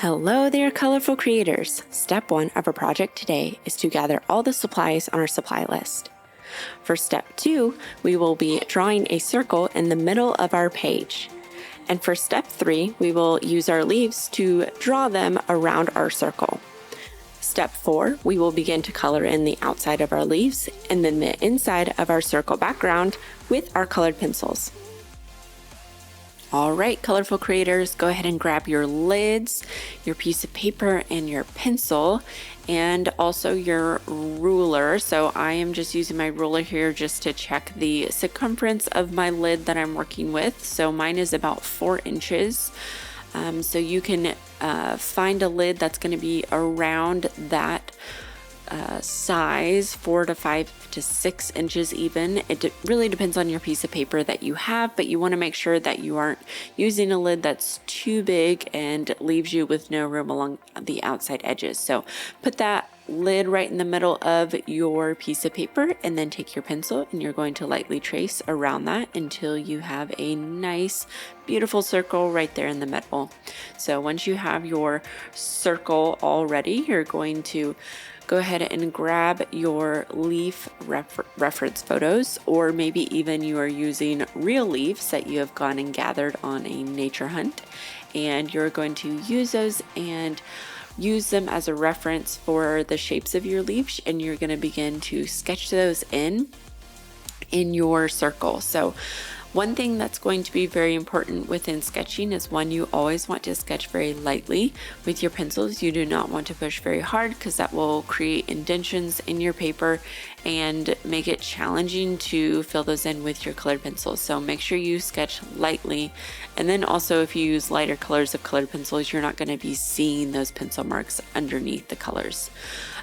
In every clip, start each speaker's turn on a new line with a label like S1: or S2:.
S1: Hello there, colorful creators. Step 1 of our project today is to gather all the supplies on our supply list. For step 2, we will be drawing a circle in the middle of our page. And for step 3, we will use our leaves to draw them around our circle. Step 4, we will begin to color in the outside of our leaves and then the inside of our circle background with our colored pencils. All right, colorful creators, go ahead and grab your lids, your piece of paper, and your pencil, and also your ruler. So I am just using my ruler here just to check the circumference of my lid that I'm working with. So mine is about 4 inches. So you can find a lid that's going to be around that size, 4 to 5 to 6 inches even. It really depends on your piece of paper that you have, but you want to make sure that you aren't using a lid that's too big and leaves you with no room along the outside edges. So put that lid right in the middle of your piece of paper and then take your pencil and you're going to lightly trace around that until you have a nice beautiful circle right there in the middle. So once you have your circle all ready, you're going to go ahead and grab your leaf reference photos, or maybe even you are using real leaves that you have gone and gathered on a nature hunt, and you're going to use those and use them as a reference for the shapes of your leaves, and you're going to begin to sketch those in your circle. So one thing that's going to be very important within sketching is one, you always want to sketch very lightly with your pencils. You do not want to push very hard because that will create indentions in your paper and make it challenging to fill those in with your colored pencils. So make sure you sketch lightly. And then also if you use lighter colors of colored pencils, you're not going to be seeing those pencil marks underneath the colors.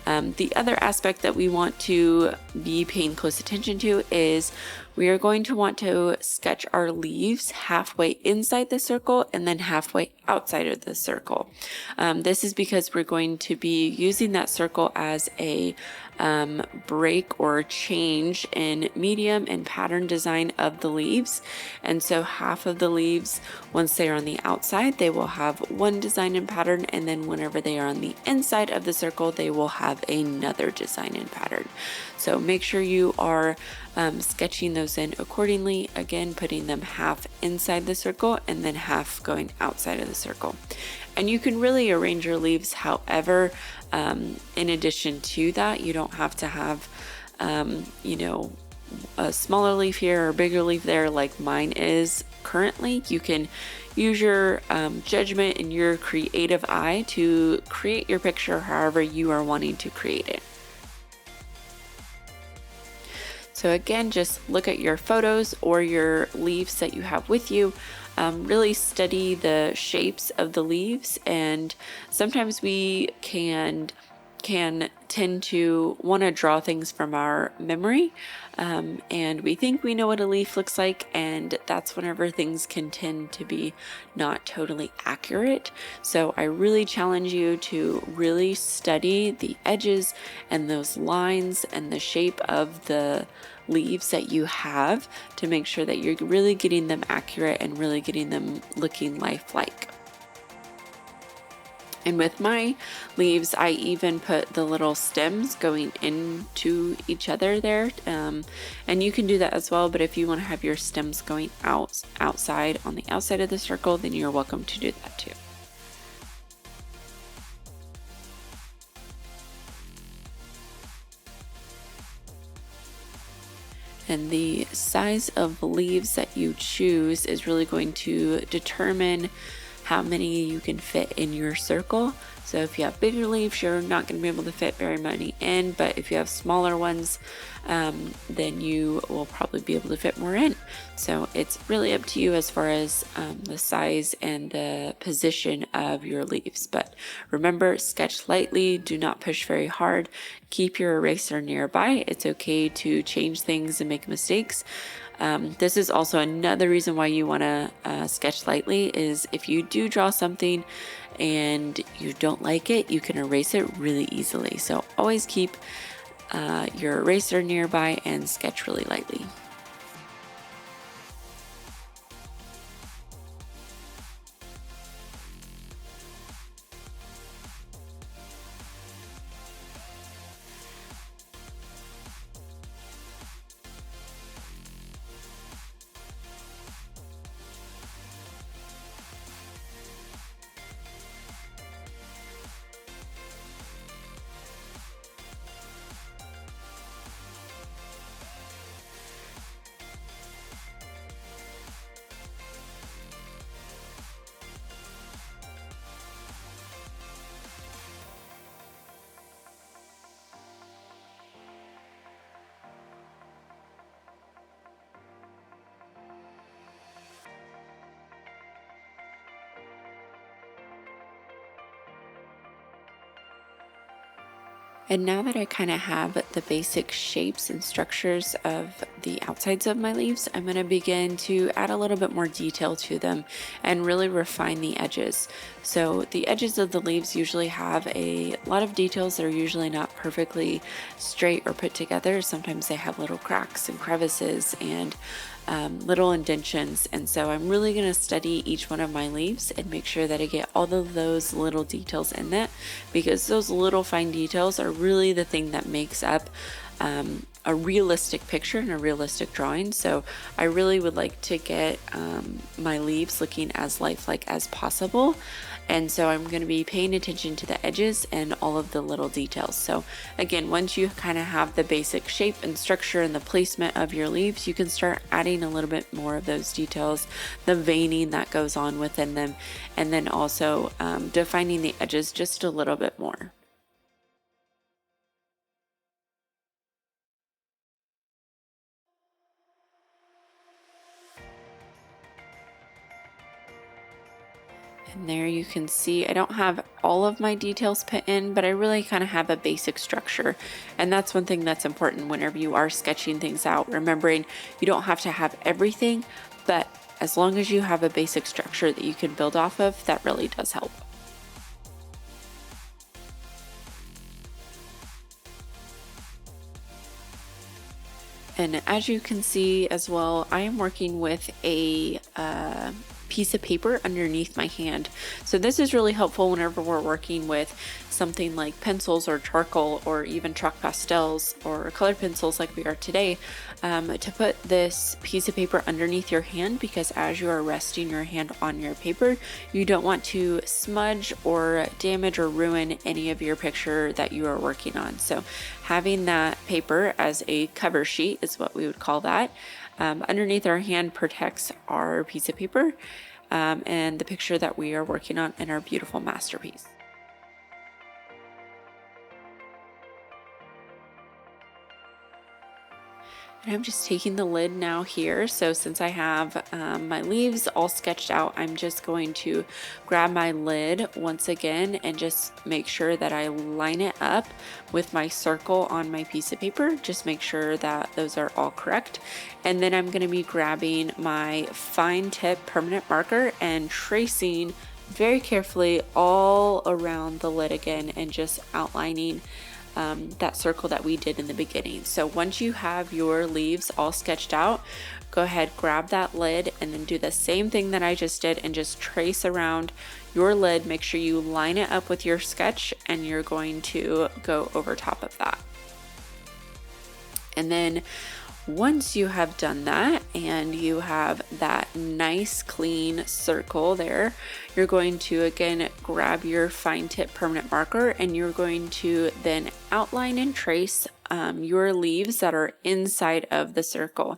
S1: The other aspect that we want to be paying close attention to is we are going to want to sketch our leaves halfway inside the circle and then halfway outside of the circle. This is because we're going to be using that circle as a break or change in medium and pattern design of the leaves. And so half of the leaves, once they are on the outside, they will have one design and pattern, and then whenever they are on the inside of the circle, they will have another design and pattern. So make sure you are sketching those in accordingly, again putting them half inside the circle and then half going outside of the circle. And you can really arrange your leaves however. In addition to that, you don't have to have a smaller leaf here or a bigger leaf there like mine is currently. You can use your judgment and your creative eye to create your picture however you are wanting to create it. So again, just look at your photos or your leaves that you have with you. Really study the shapes of the leaves, and sometimes we can tend to want to draw things from our memory, and we think we know what a leaf looks like, and that's whenever things can tend to be not totally accurate. So I really challenge you to really study the edges and those lines and the shape of the leaves that you have to make sure that you're really getting them accurate and really getting them looking lifelike. And with my leaves, I even put the little stems going into each other there. And you can do that as well, but if you want to have your stems going outside on the outside of the circle, then you're welcome to do that too. And the size of leaves that you choose is really going to determine how many you can fit in your circle. So if you have bigger leaves, you're not going to be able to fit very many in, but if you have smaller ones, then you will probably be able to fit more in. So it's really up to you as far as the size and the position of your leaves. But remember, sketch lightly, do not push very hard, keep your eraser nearby. It's okay to change things and make mistakes. This is also another reason why you want to sketch lightly, is if you do draw something and you don't like it, you can erase it really easily. So always keep your eraser nearby and sketch really lightly. And now that I kind of have the basic shapes and structures of the outsides of my leaves, I'm going to begin to add a little bit more detail to them and really refine the edges. So the edges of the leaves usually have a lot of details that are usually not perfectly straight or put together. Sometimes they have little cracks and crevices and little indentions, and so I'm really going to study each one of my leaves and make sure that I get all of those little details in that, because those little fine details are really the thing that makes up a realistic picture and a realistic drawing. So I really would like to get my leaves looking as lifelike as possible. And so I'm going to be paying attention to the edges and all of the little details. So again, once you kind of have the basic shape and structure and the placement of your leaves, you can start adding a little bit more of those details, the veining that goes on within them, and then also defining the edges just a little bit more. And there you can see I don't have all of my details put in, but I really kind of have a basic structure. And that's one thing that's important whenever you are sketching things out, remembering you don't have to have everything, but as long as you have a basic structure that you can build off of, that really does help. And as you can see as well, I am working with a piece of paper underneath my hand. So this is really helpful whenever we're working with something like pencils or charcoal or even chalk pastels or colored pencils like we are today, to put this piece of paper underneath your hand, because as you are resting your hand on your paper, you don't want to smudge or damage or ruin any of your picture that you are working on. So having that paper as a cover sheet is what we would call that. Underneath our hand protects our piece of paper and the picture that we are working on in our beautiful masterpiece. And I'm just taking the lid now here. So since I have my leaves all sketched out, I'm just going to grab my lid once again and just make sure that I line it up with my circle on my piece of paper. Just make sure that those are all correct. And then I'm going to be grabbing my fine tip permanent marker and tracing very carefully all around the lid again and just outlining that circle that we did in the beginning. So once you have your leaves all sketched out, go ahead, grab that lid and then do the same thing that I just did and just trace around your lid. Make sure you line it up with your sketch and you're going to go over top of that. And then once you have done that and you have that nice clean circle there, you're going to again grab your fine tip permanent marker and you're going to then outline and trace your leaves that are inside of the circle.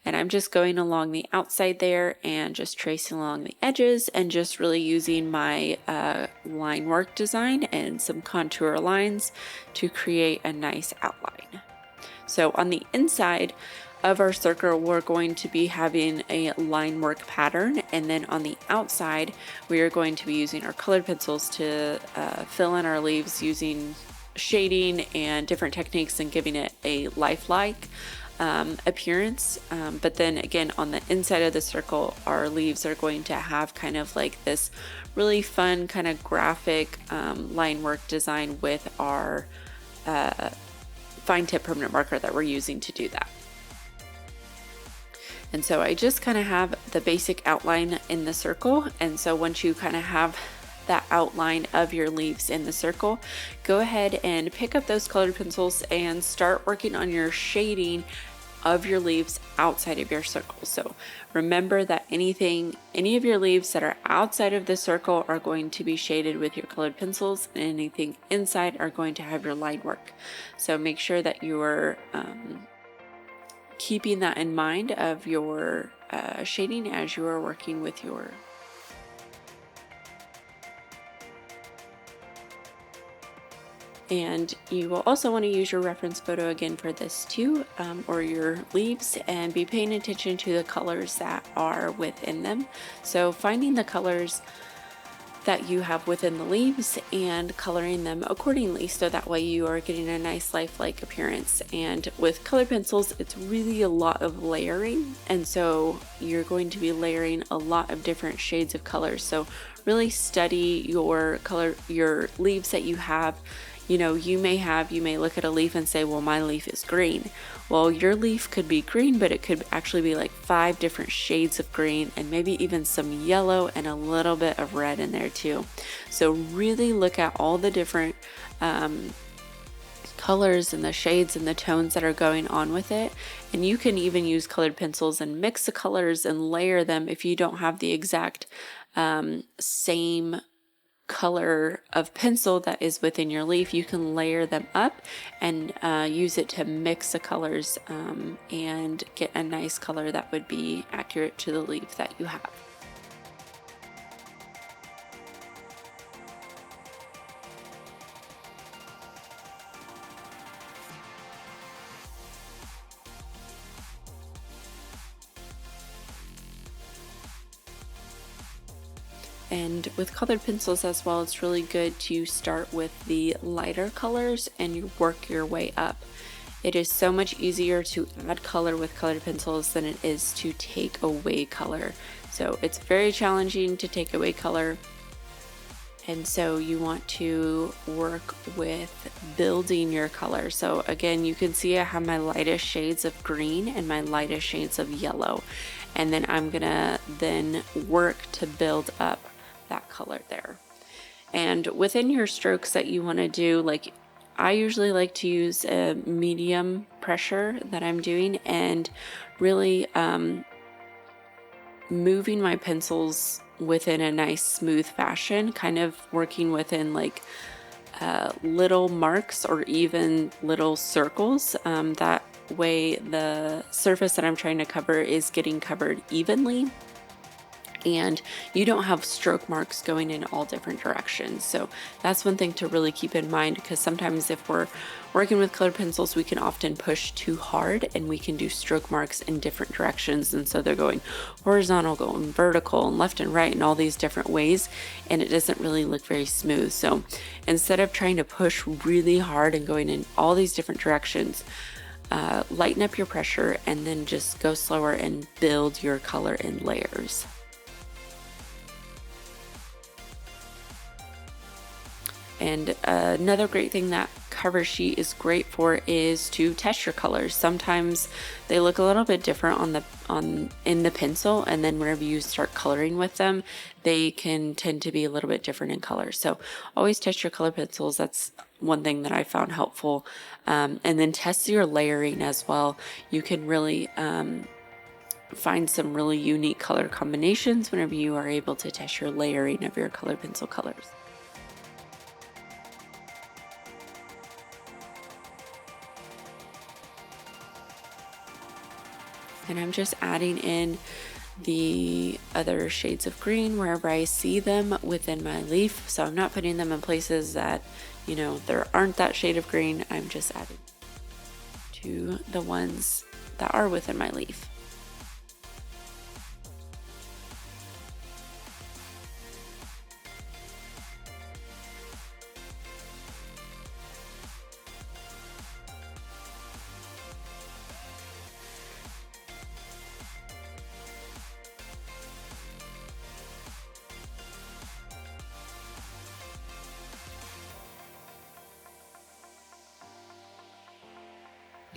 S1: And I'm just going along the outside there and just tracing along the edges and just really using my line work design and some contour lines to create a nice outline. So on the inside of our circle, we're going to be having a line work pattern. And then on the outside, we are going to be using our colored pencils to fill in our leaves using shading and different techniques and giving it a lifelike appearance. But then again, on the inside of the circle, our leaves are going to have kind of like this really fun kind of graphic line work design with our fine tip permanent marker that we're using to do that. And so I just kind of have the basic outline in the circle. And so once you kind of have that outline of your leaves in the circle, go ahead and pick up those colored pencils and start working on your shading of your leaves outside of your circle. So remember that any of your leaves that are outside of the circle are going to be shaded with your colored pencils, and anything inside are going to have your line work. So make sure that you're keeping that in mind of your shading as you are working with your And you will also want to use your reference photo again for this too, or your leaves, and be paying attention to the colors that are within them. So finding the colors that you have within the leaves and coloring them accordingly, so that way you are getting a nice lifelike appearance. And with colored pencils, it's really a lot of layering, and so you're going to be layering a lot of different shades of colors. So really study your leaves that you have. You know, you may look at a leaf and say, well, my leaf is green. Well, your leaf could be green, but it could actually be like 5 different shades of green, and maybe even some yellow and a little bit of red in there too. So really look at all the different colors and the shades and the tones that are going on with it. And you can even use colored pencils and mix the colors and layer them if you don't have the exact same color of pencil that is within your leaf. You can layer them up and use it to mix the colors and get a nice color that would be accurate to the leaf that you have. And with colored pencils as well, it's really good to start with the lighter colors and you work your way up. It is so much easier to add color with colored pencils than it is to take away color. So it's very challenging to take away color. And so you want to work with building your color. So again, you can see I have my lightest shades of green and my lightest shades of yellow. And then I'm gonna work to build up that color there. And within your strokes that you want to do, like I usually like to use a medium pressure that I'm doing, and really moving my pencils within a nice smooth fashion, kind of working within like little marks or even little circles. That way the surface that I'm trying to cover is getting covered evenly, and you don't have stroke marks going in all different directions. So that's one thing to really keep in mind, because sometimes if we're working with colored pencils, we can often push too hard and we can do stroke marks in different directions. And so they're going horizontal, going vertical, and left and right in all these different ways, and it doesn't really look very smooth. So instead of trying to push really hard and going in all these different directions, lighten up your pressure and then just go slower and build your color in layers. And another great thing that cover sheet is great for is to test your colors. Sometimes they look a little bit different in the pencil, and then whenever you start coloring with them, they can tend to be a little bit different in color. So always test your color pencils. That's one thing that I found helpful. And then test your layering as well. You can really find some really unique color combinations whenever you are able to test your layering of your colored pencil colors. And I'm just adding in the other shades of green wherever I see them within my leaf. So I'm not putting them in places that, you know, there aren't that shade of green. I'm just adding to the ones that are within my leaf.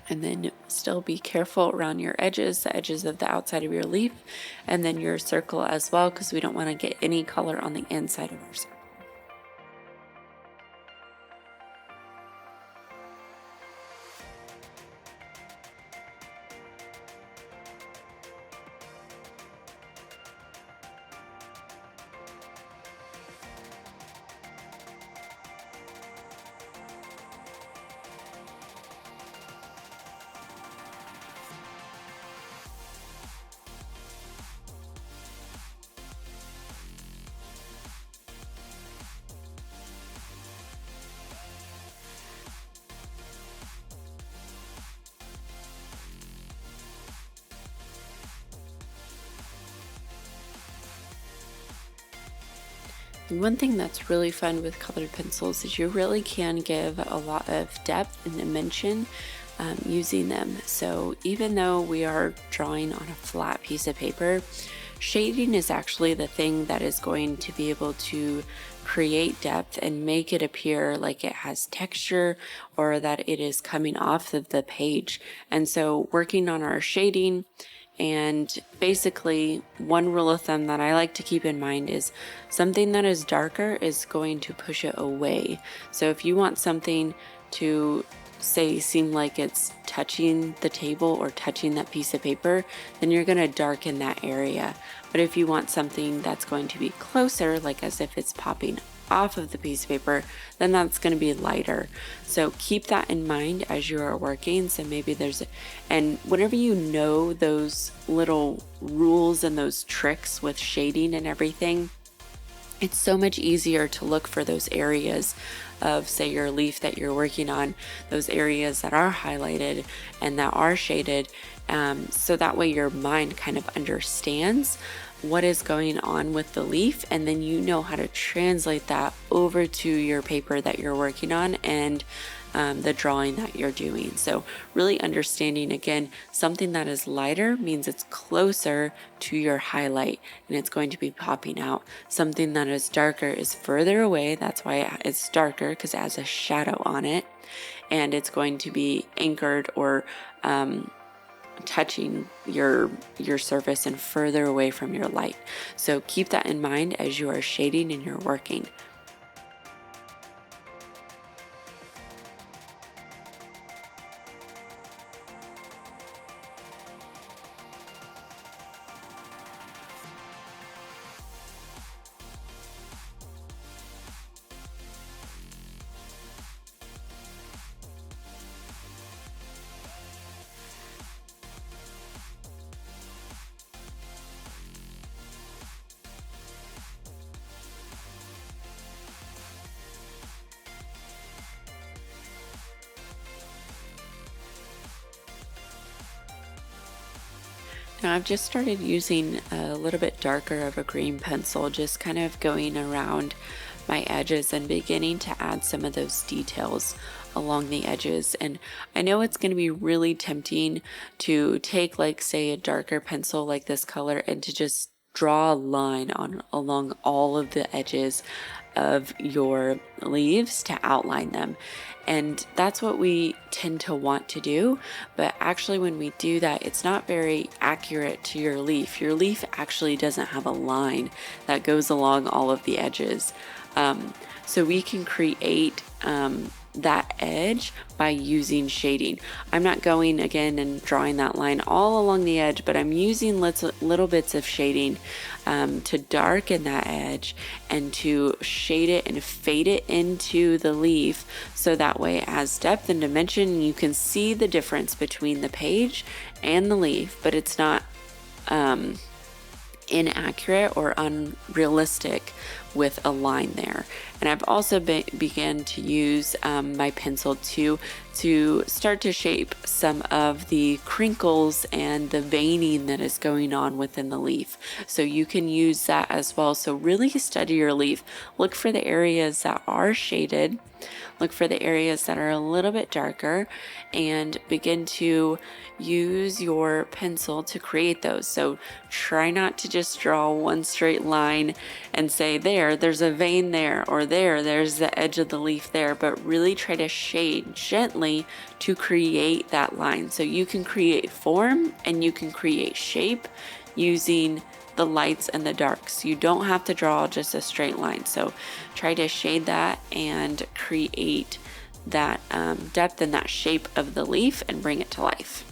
S1: And then still be careful around your edges, the edges of the outside of your leaf, and then your circle as well, because we don't want to get any color on the inside of our circle. One thing that's really fun with colored pencils is you really can give a lot of depth and dimension using them. So even though we are drawing on a flat piece of paper, shading is actually the thing that is going to be able to create depth and make it appear like it has texture or that it is coming off of the page. And so working on our shading, and basically, one rule of thumb that I like to keep in mind is something that is darker is going to push it away. So if you want something to say seem like it's touching the table or touching that piece of paper, then you're going to darken that area. But if you want something that's going to be closer, like as if it's popping off of the piece of paper, then that's going to be lighter. So keep that in mind as you are working. So maybe and whenever you know those little rules and those tricks with shading and everything, it's so much easier to look for those areas of, say, your leaf that you're working on, those areas that are highlighted and that are shaded. So that way your mind kind of understands what is going on with the leaf, and then you know how to translate that over to your paper that you're working on and the drawing that you're doing. So really understanding, again, something that is lighter means it's closer to your highlight and it's going to be popping out. Something that is darker is further away. That's why it's darker, because it has a shadow on it, and it's going to be anchored or touching your surface and further away from your light. So keep that in mind as you are shading and you're working. Now I've just started using a little bit darker of a green pencil, just kind of going around my edges and beginning to add some of those details along the edges. And I know it's going to be really tempting to take, like, say, a darker pencil like this color and to just draw a line along all of the edges of your leaves to outline them. And that's what we tend to want to do. But actually, when we do that, it's not very accurate to your leaf. Your leaf actually doesn't have a line that goes along all of the edges. So we can create that edge by using shading. I'm not going again and drawing that line all along the edge, but I'm using little bits of shading to darken that edge and to shade it and fade it into the leaf, so that way it has depth and dimension. You can see the difference between the page and the leaf, but it's not inaccurate or unrealistic with a line there. And I've also began to use my pencil to start to shape some of the crinkles and the veining that is going on within the leaf. So you can use that as well. So really study your leaf. Look for the areas that are shaded. Look for the areas that are a little bit darker, and begin to use your pencil to create those. So try not to just draw one straight line and say, there's a vein there, or there's the edge of the leaf there, but really try to shade gently to create that line. So you can create form and you can create shape using the lights and the darks. You don't have to draw just a straight line. So try to shade that and create that depth and that shape of the leaf and bring it to life.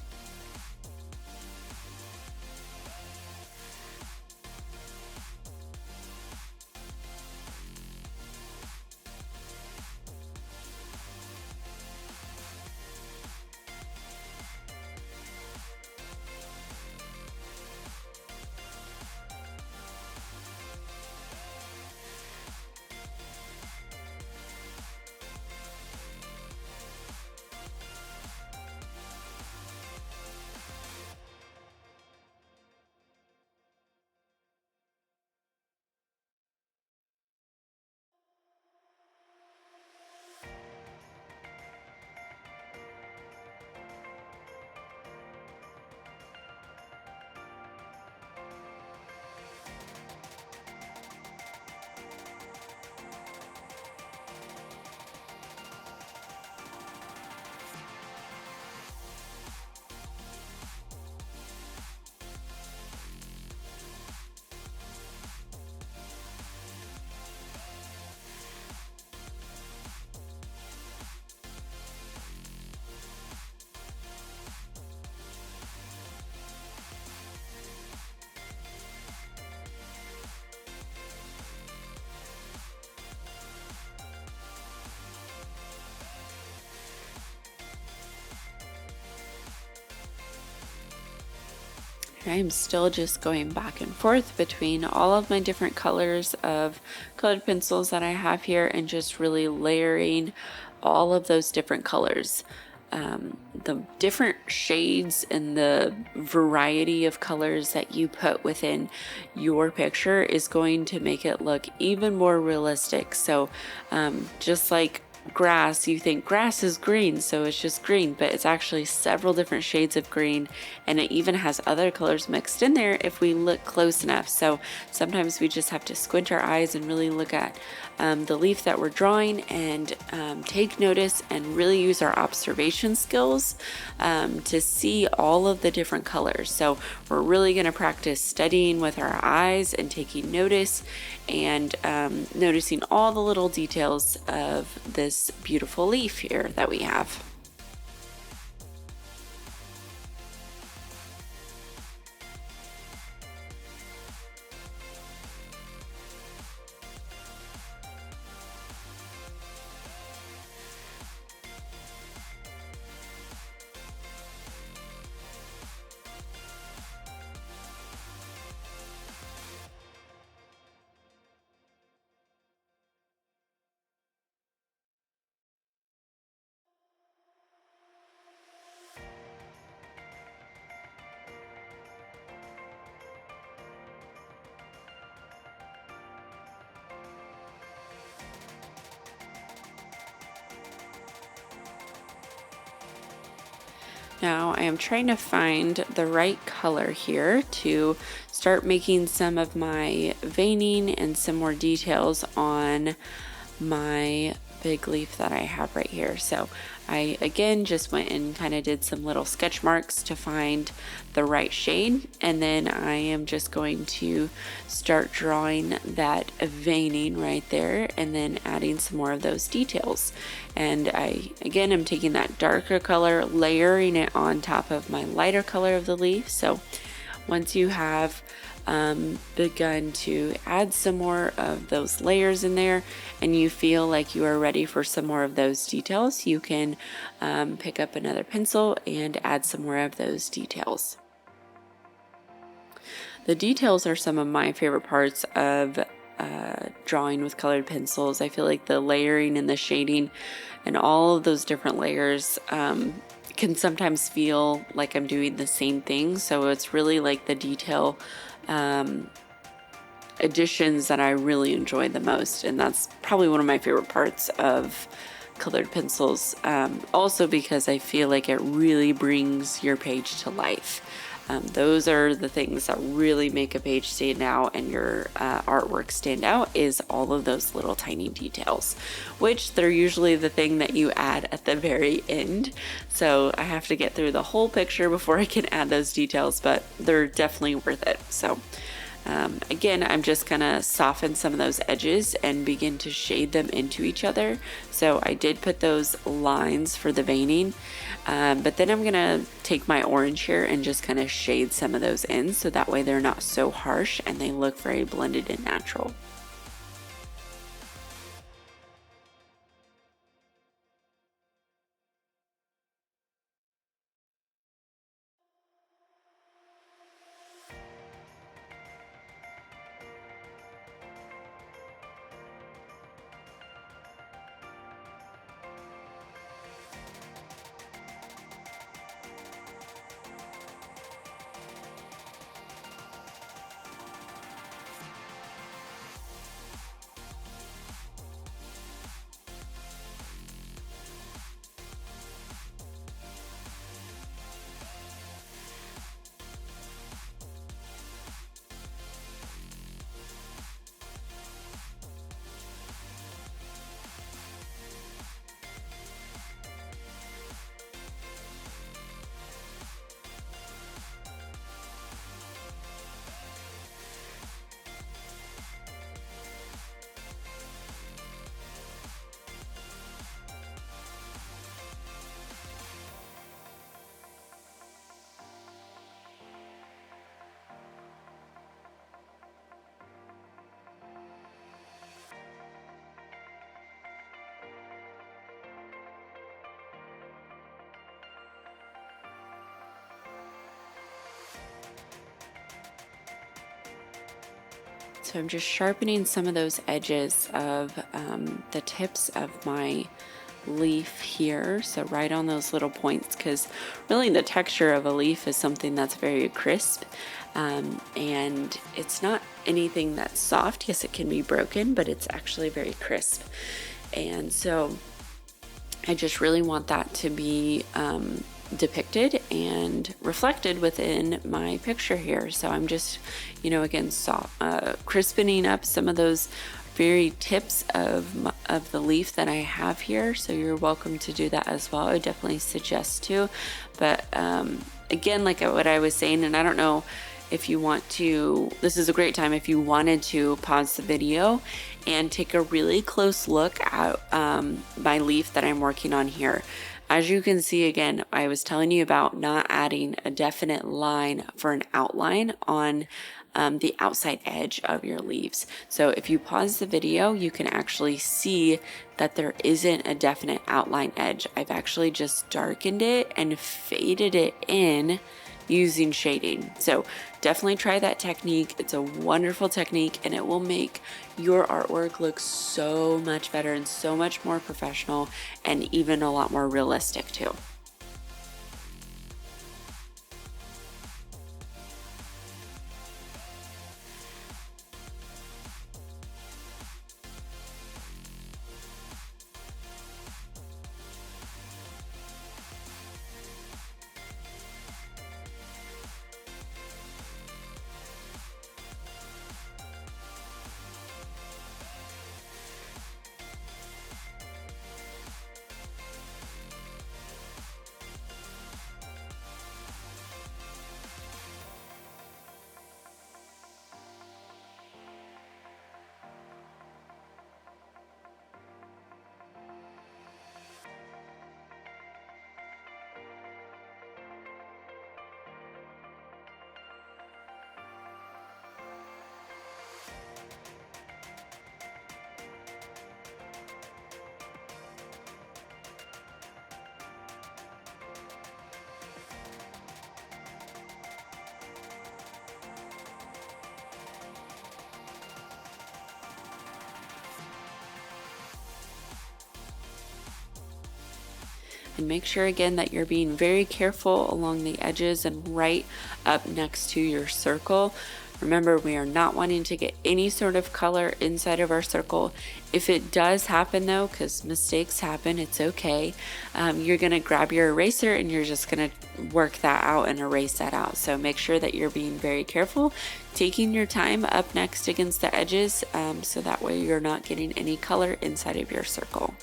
S1: I'm still just going back and forth between all of my different colors of colored pencils that I have here and just really layering all of those different colors. The different shades and the variety of colors that you put within your picture is going to make it look even more realistic. So just like grass, you think grass is green, so it's just green, but it's actually several different shades of green, and it even has other colors mixed in there if we look close enough. So sometimes we just have to squint our eyes and really look at the leaf that we're drawing and take notice and really use our observation skills to see all of the different colors. So we're really going to practice studying with our eyes and taking notice and noticing all the little details of this beautiful leaf here that we have. Now I am trying to find the right color here to start making some of my veining and some more details on my big leaf that I have right here. So I again just went and kind of did some little sketch marks to find the right shade, and then I am just going to start drawing that veining right there and then adding some more of those details. And I again am taking that darker color, layering it on top of my lighter color of the leaf. So once you have begun to add some more of those layers in there and you feel like you are ready for some more of those details, you can pick up another pencil and add some more of those details. The details are some of my favorite parts of drawing with colored pencils. I feel like the layering and the shading and all of those different layers can sometimes feel like I'm doing the same thing. So it's really like the detail additions that I really enjoy the most, and that's probably one of my favorite parts of colored pencils, also because I feel like it really brings your page to life. Those are the things that really make a page stand out and your artwork stand out, is all of those little tiny details, which they're usually the thing that you add at the very end. So I have to get through the whole picture before I can add those details, but they're definitely worth it. So again, I'm just gonna soften some of those edges and begin to shade them into each other. So I did put those lines for the veining, but then I'm gonna take my orange here and just kind of shade some of those in, so that way they're not so harsh and they look very blended and natural. So I'm just sharpening some of those edges of the tips of my leaf here, so right on those little points, because really the texture of a leaf is something that's very crisp, and it's not anything that's soft. Yes, it can be broken, but it's actually very crisp, and so I just really want that to be depicted and reflected within my picture here. So I'm just, again, crispening up some of those very tips of the leaf that I have here. So you're welcome to do that as well. I would definitely suggest to. But again, like what I was saying, and I don't know if you want to, this is a great time if you wanted to pause the video and take a really close look at my leaf that I'm working on here. As you can see, again, I was telling you about not adding a definite line for an outline on the outside edge of your leaves. So if you pause the video, you can actually see that there isn't a definite outline edge. I've actually just darkened it and faded it in using shading. So definitely try that technique. It's a wonderful technique, and it will make your artwork look so much better and so much more professional, and even a lot more realistic too. And make sure again that you're being very careful along the edges and right up next to your circle. Remember, we are not wanting to get any sort of color inside of our circle. If it does happen though, because mistakes happen, it's okay. You're gonna grab your eraser and you're just gonna work that out and erase that out. So make sure that you're being very careful, taking your time up next against the edges, so that way you're not getting any color inside of your circle.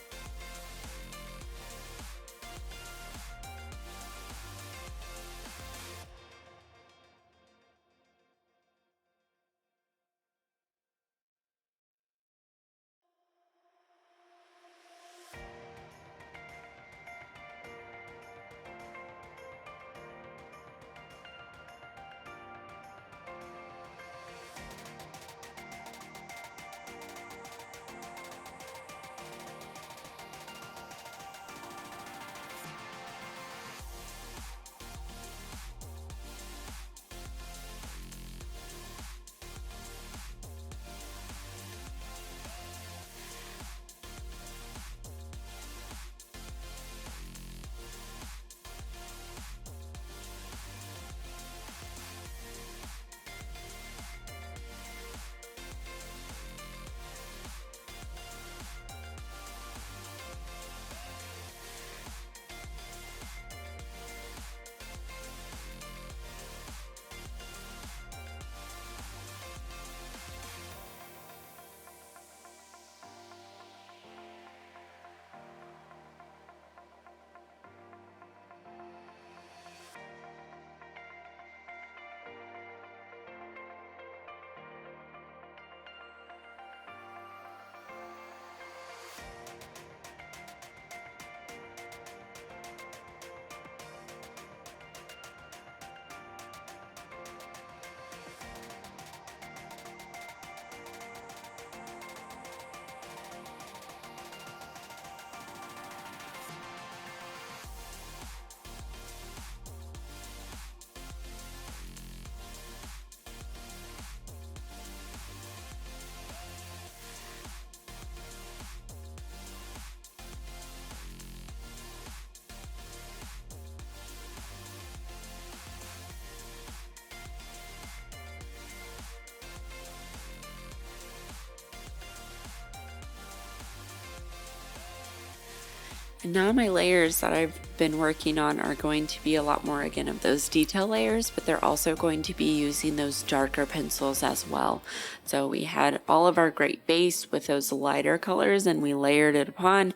S1: And now my layers that I've been working on are going to be a lot more, again, of those detail layers, but they're also going to be using those darker pencils as well. So we had all of our great base with those lighter colors, and we layered it upon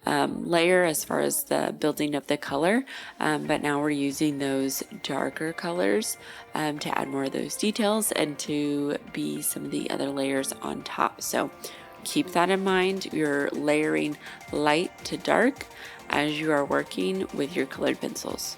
S1: layer as far as the building of the color, but now we're using those darker colors to add more of those details and to be some of the other layers on top. So keep that in mind. You're layering light to dark as you are working with your colored pencils.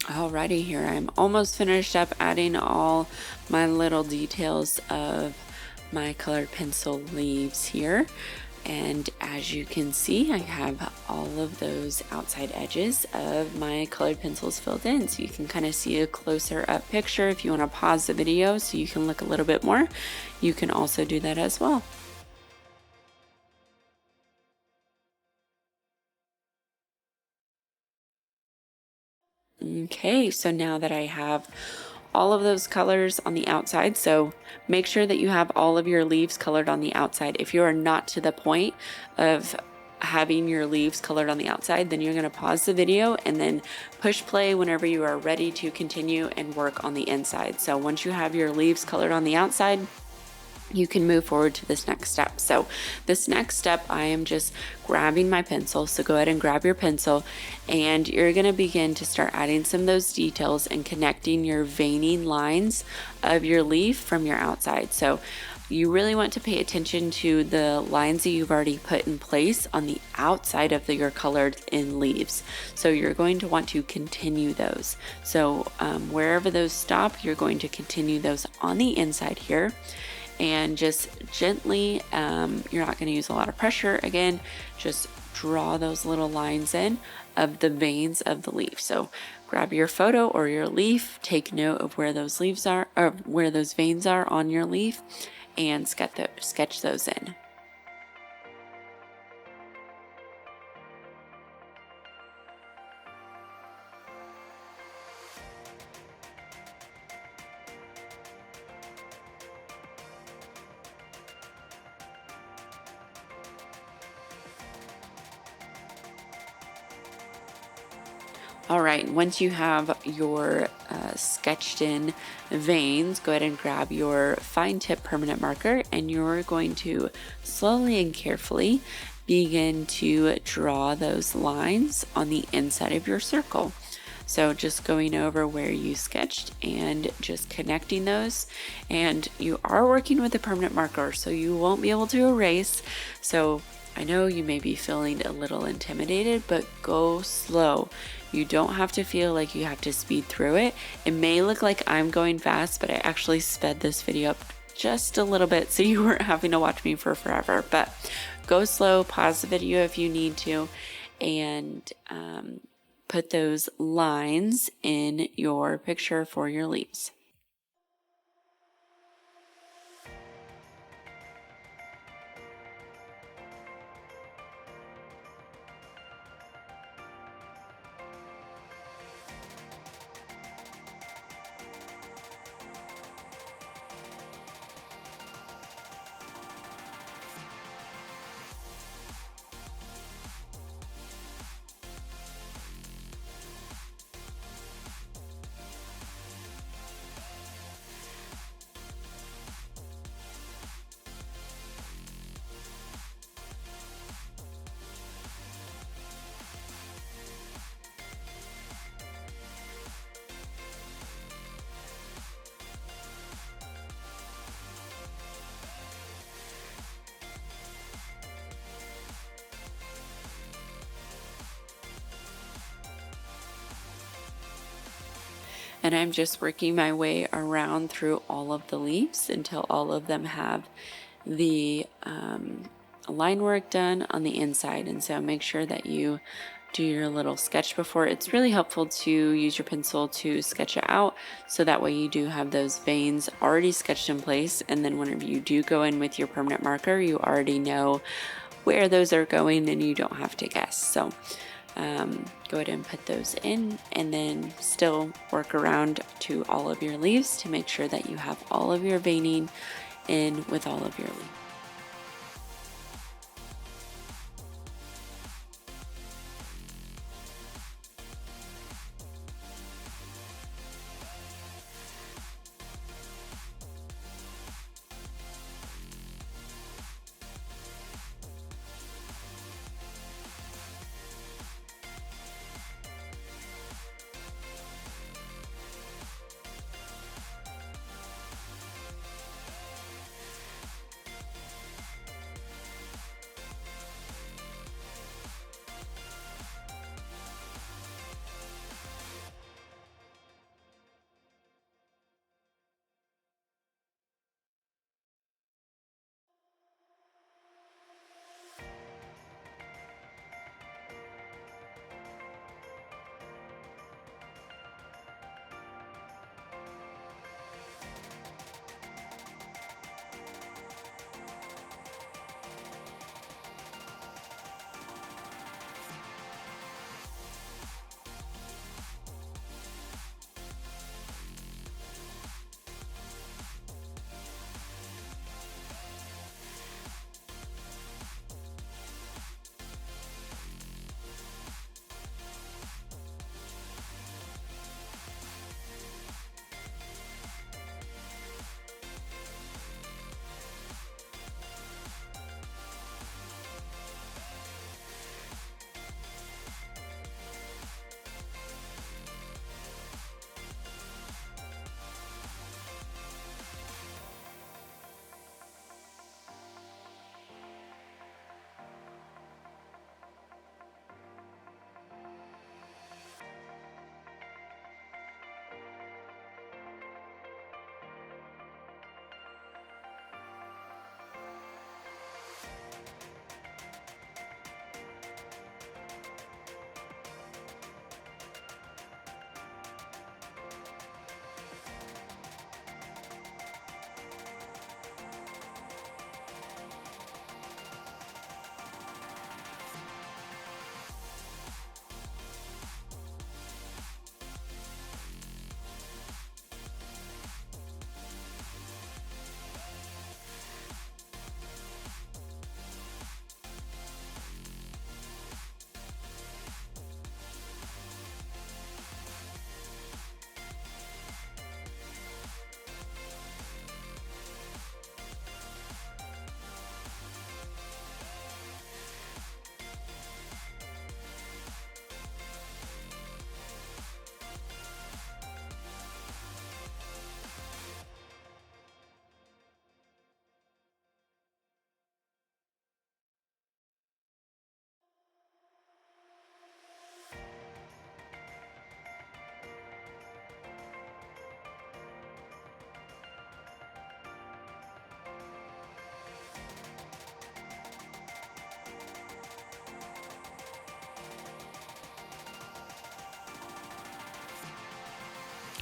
S1: Alrighty, here I'm almost finished up adding all my little details of my colored pencil leaves here. And as you can see, I have all of those outside edges of my colored pencils filled in. So you can kind of see a closer up picture. If you want to pause the video so you can look a little bit more, you can also do that as well. Okay, so now that I have all of those colors on the outside, so make sure that you have all of your leaves colored on the outside. If you are not to the point of having your leaves colored on the outside, then you're going to pause the video and then push play whenever you are ready to continue and work on the inside. So once you have your leaves colored on the outside, you can move forward to this next step. So this next step, I am just grabbing my pencil. So go ahead and grab your pencil, and you're going to begin to start adding some of those details and connecting your veining lines of your leaf from your outside. So you really want to pay attention to the lines that you've already put in place on the outside of your colored in leaves. So you're going to want to continue those. So wherever those stop, you're going to continue those on the inside here. And just gently, you're not going to use a lot of pressure. Again, just draw those little lines in of the veins of the leaf. So grab your photo or your leaf, take note of where those leaves are, or where those veins are on your leaf, and sketch those in. All right, once you have your sketched in veins, go ahead and grab your fine tip permanent marker, and you're going to slowly and carefully begin to draw those lines on the inside of your circle. So just going over where you sketched and just connecting those. And you are working with a permanent marker, so you won't be able to erase. So I know you may be feeling a little intimidated, but go slow. You don't have to feel like you have to speed through it. It may look like I'm going fast, but I actually sped this video up just a little bit so you weren't having to watch me for forever. But go slow, pause the video if you need to, and put those lines in your picture for your leaves. And I'm just working my way around through all of the leaves until all of them have the line work done on the inside. And so make sure that you do your little sketch before. It's really helpful to use your pencil to sketch it out, so that way you do have those veins already sketched in place, and then whenever you do go in with your permanent marker, you already know where those are going and you don't have to guess. So go ahead and put those in, and then still work around to all of your leaves to make sure that you have all of your veining in with all of your leaves.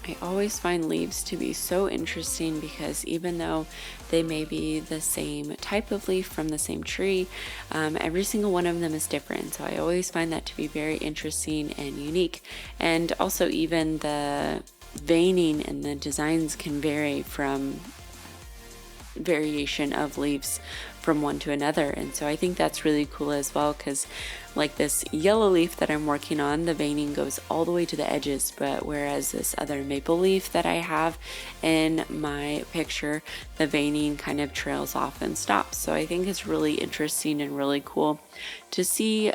S1: I always find leaves to be so interesting because even though they may be the same type of leaf from the same tree, every single one of them is different. So I always find that to be very interesting and unique. And also even the veining and the designs can vary from variation of leaves from one to another, and so I think that's really cool as well, because like this yellow leaf that I'm working on, the veining goes all the way to the edges, but whereas this other maple leaf that I have in my picture, the veining kind of trails off and stops. So I think it's really interesting and really cool to see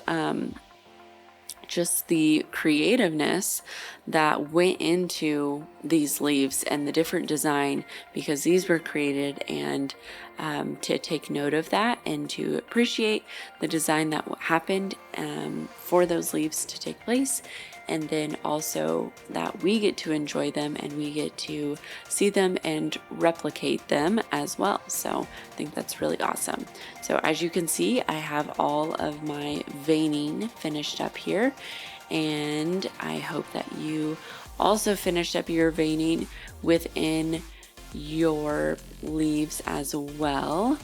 S1: just the creativeness that went into these leaves and the different design, because these were created, and to take note of that and to appreciate the design that happened for those leaves to take place, and then also that we get to enjoy them and we get to see them and replicate them as well. So I think that's really awesome. So as you can see, I have all of my veining finished up here, and I hope that you also finished up your veining within your leaves as well.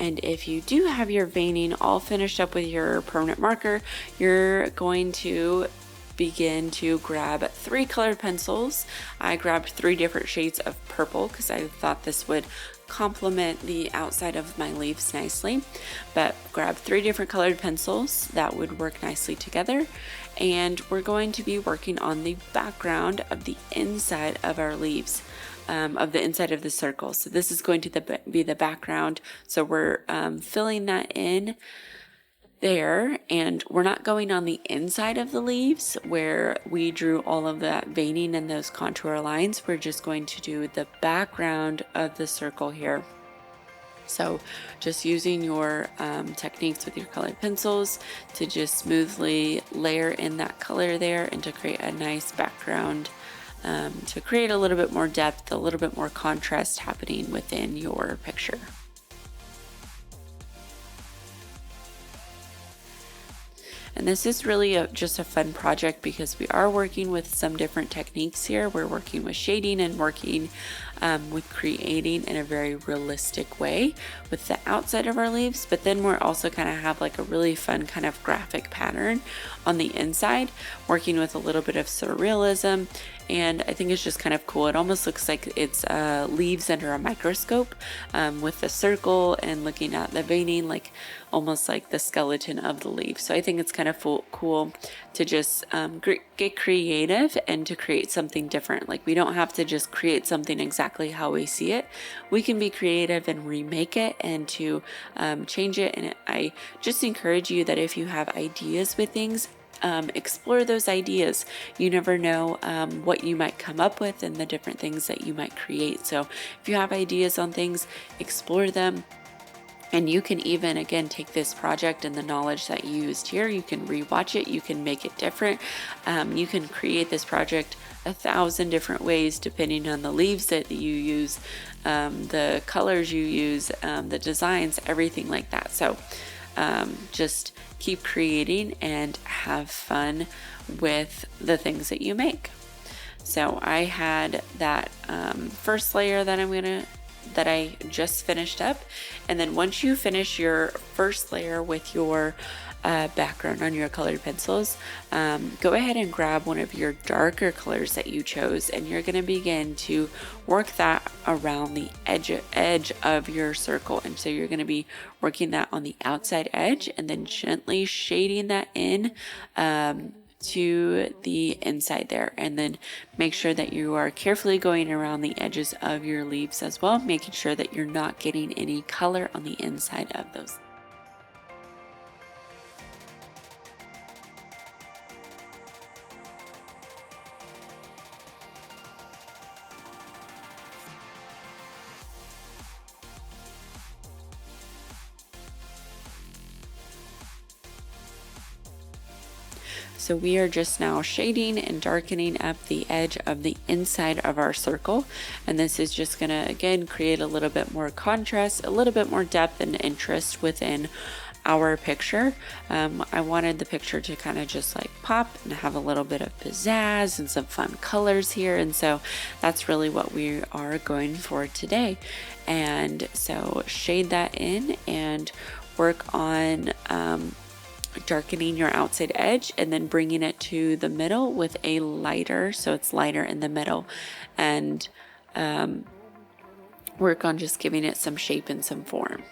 S1: And if you do have your veining all finished up with your permanent marker, you're going to begin to grab 3 colored pencils. I grabbed 3 different shades of purple because I thought this would complement the outside of my leaves nicely. But grab 3 different colored pencils that would work nicely together. And we're going to be working on the background of the inside of our leaves. Of the inside of the circle. So this is going to be the background. So we're filling that in there, and we're not going on the inside of the leaves where we drew all of that veining and those contour lines. We're just going to do the background of the circle here. So just using your techniques with your colored pencils to just smoothly layer in that color there and to create a nice background, to create a little bit more depth, a little bit more contrast happening within your picture. And this is really just a fun project because we are working with some different techniques here. We're working with shading and working with creating in a very realistic way with the outside of our leaves, but then we're also kind of have like a really fun kind of graphic pattern on the inside, working with a little bit of surrealism. And I think it's just kind of cool. It almost looks like it's leaves under a microscope with the circle and looking at the veining, like almost like the skeleton of the leaf. So I think it's kind of cool to just get creative and to create something different. Like we don't have to just create something exactly how we see it. We can be creative and remake it and to change it. And I just encourage you that if you have ideas with things, explore those ideas. You never know what you might come up with and the different things that you might create. So if you have ideas on things, explore them. And you can even, again, take this project and the knowledge that you used here, you can rewatch it, you can make it different. You can create this project 1,000 different ways depending on the leaves that you use, the colors you use, the designs, everything like that. So just keep creating and have fun with the things that you make. So I had that first layer that I just finished up, and then once you finish your first layer with your background on your colored pencils, go ahead and grab one of your darker colors that you chose, and you're going to begin to work that around the edge of your circle. And so you're going to be working that on the outside edge and then gently shading that in to the inside there, and then make sure that you are carefully going around the edges of your leaves as well, making sure that you're not getting any color on the inside of those. So we are just now shading and darkening up the edge of the inside of our circle. And this is just gonna, again, create a little bit more contrast, a little bit more depth and interest within our picture. I wanted the picture to kind of just like pop and have a little bit of pizzazz and some fun colors here. And so that's really what we are going for today. And so shade that in and work on darkening your outside edge and then bringing it to the middle with a lighter, so it's lighter in the middle, and work on just giving it some shape and some form.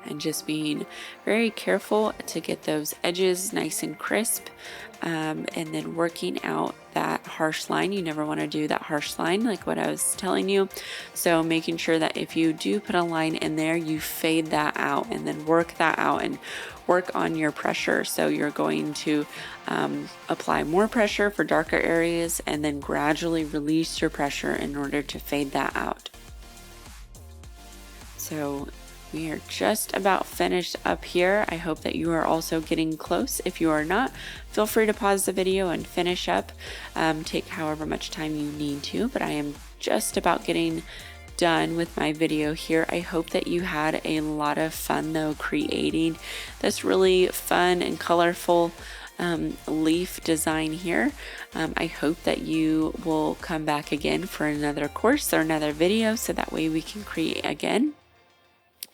S1: And just being very careful to get those edges nice and crisp, and then working out that harsh line. You never want to do that harsh line like what I was telling you. So making sure that if you do put a line in there, you fade that out and then work that out and work on your pressure. So you're going to apply more pressure for darker areas and then gradually release your pressure in order to fade that out. So we are just about finished up here. I hope that you are also getting close. If you are not, feel free to pause the video and finish up. Take however much time you need to, but I am just about getting done with my video here. I hope that you had a lot of fun though creating this really fun and colorful leaf design here. I hope that you will come back again for another course or another video so that way we can create again.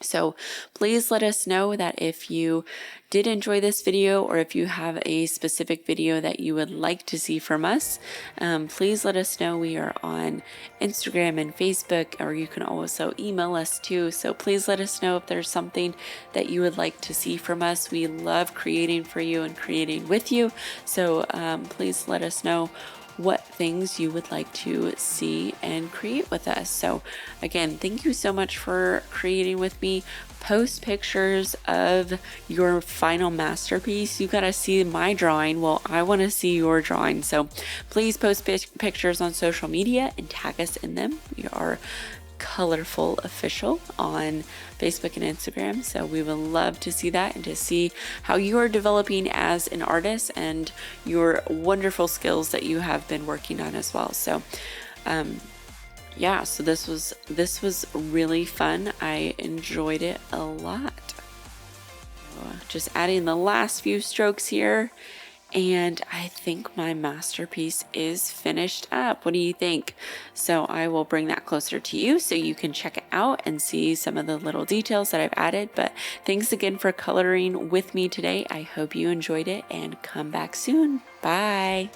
S1: So please let us know that if you did enjoy this video or if you have a specific video that you would like to see from us, please let us know. We are on Instagram and Facebook, or you can also email us too. So please let us know if there's something that you would like to see from us. We love creating for you and creating with you. So please let us know what things you would like to see and create with us. So again, thank you so much for creating with me. Post pictures of your final masterpiece. You gotta see my drawing. Well, I want to see your drawing. So please post pictures on social media and tag us in them. We are Colorful Official on Facebook and Instagram. So we would love to see that and to see how you are developing as an artist and your wonderful skills that you have been working on as well. So yeah, so this was really fun. I enjoyed it a lot. Just adding the last few strokes here. And I think my masterpiece is finished up. What do you think? So I will bring that closer to you so you can check it out and see some of the little details that I've added. But thanks again for coloring with me today. I hope you enjoyed it and come back soon. Bye.